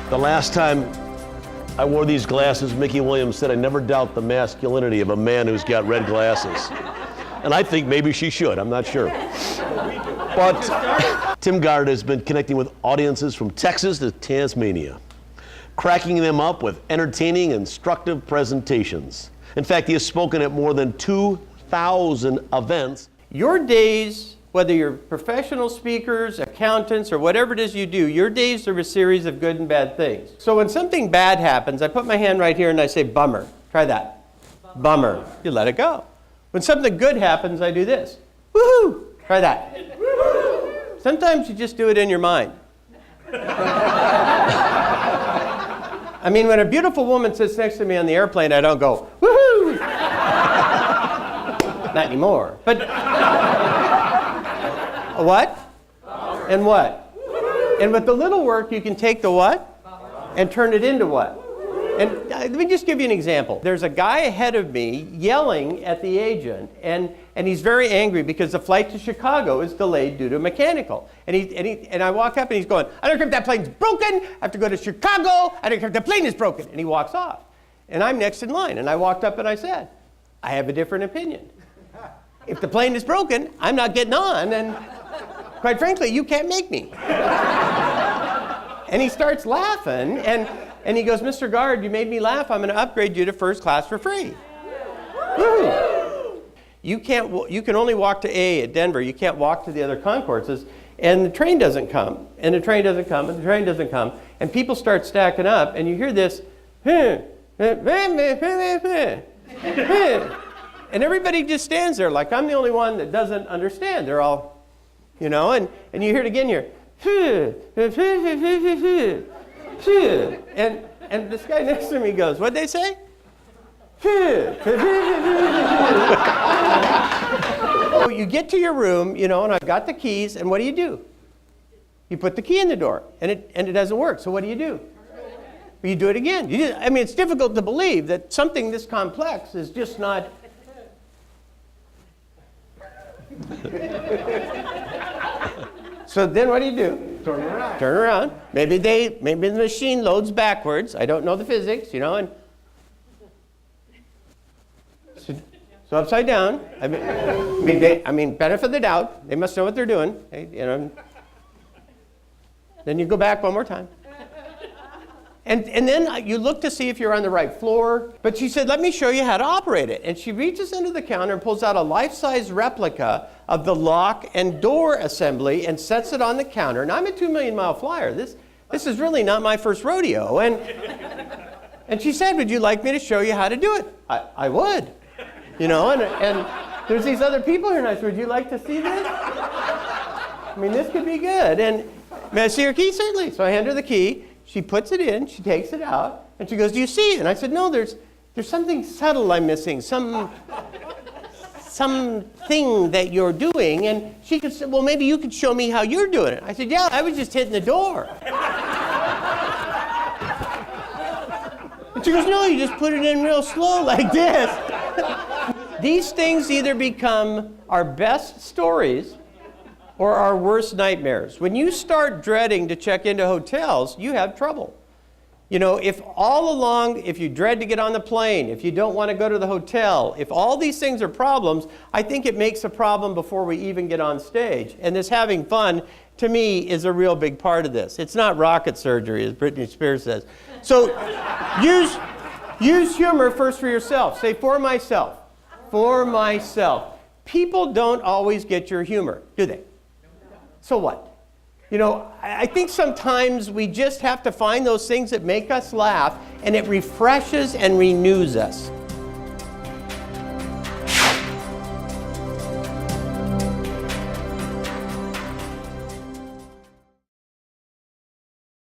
The last time I wore these glasses, Mickey Williams said, "I never doubt the masculinity of a man who's got red glasses." And I think maybe she should, I'm not sure. But Tim Gard has been connecting with audiences from Texas to Tasmania, cracking them up with entertaining, instructive presentations. In fact, he has spoken at more than 2,000 events. Your days, whether you're professional speakers, accountants, or whatever it is you do, your days are a series of good and bad things. So when something bad happens, I put my hand right here and I say, bummer. Try that. Bummer. You let it go. When something good happens, I do this. Woohoo! Try that. Sometimes you just do it in your mind. I mean, when a beautiful woman sits next to me on the airplane, I don't go, woohoo! Not anymore. But what? And what? And with the little work, you can take the what and turn it into what? And let me just give you an example. There's a guy ahead of me yelling at the agent, and he's very angry because the flight to Chicago is delayed due to mechanical. And I walk up and he's going, "I don't care if that plane's broken, I have to go to Chicago, I don't care if the plane is broken." And he walks off. And I'm next in line, and I walked up and I said, "I have a different opinion. If the plane is broken, I'm not getting on, and quite frankly, you can't make me." And he starts laughing, and he goes, "Mr. Gard, you made me laugh. I'm going to upgrade you to first class for free." Woo! You can only walk to A at Denver. You can't walk to the other concourses, and the train doesn't come, and the train doesn't come, and the train doesn't come, and people start stacking up, and you hear this, and everybody just stands there like I'm the only one that doesn't understand. They're all, you know, and you hear it again here. And this guy next to me goes, "What'd they say?" So you get to your room, you know, and I've got the keys, and what do? You put the key in the door, and it doesn't work. So what do? You do it again. I mean, it's difficult to believe that something this complex is just not. So then what do? Turn around. Turn around. Maybe the machine loads backwards. I don't know the physics, you know, and so upside down. I mean, benefit of the doubt. They must know what they're doing. You know. Then you go back one more time. And then you look to see if you're on the right floor. But she said, "Let me show you how to operate it." And she reaches under the counter and pulls out a life-size replica of the lock and door assembly and sets it on the counter. Now, I'm a 2-million-mile flyer. This is really not my first rodeo. And she said, "Would you like me to show you how to do it?" I would. You know, and there's these other people here, and I said, "Would you like to see this? I mean, this could be good." And may I see your key? Certainly. So I hand her the key. She puts it in, she takes it out, and she goes, "Do you see it?" And I said, "No, there's something subtle I'm missing, something that you're doing." And she could say, "Well, maybe you could show me how you're doing it." I said, "Yeah, I was just hitting the door." And she goes, "No, you just put it in real slow like this." These things either become our best stories or our worst nightmares. When you start dreading to check into hotels, you have trouble. You know, if all along, if you dread to get on the plane, if you don't want to go to the hotel, if all these things are problems, I think it makes a problem before we even get on stage. And this having fun, to me, is a real big part of this. It's not rocket surgery, as Britney Spears says. So use humor first for yourself. Say, "For myself." For myself. People don't always get your humor, do they? So what? You know, I think sometimes we just have to find those things that make us laugh, and it refreshes and renews us.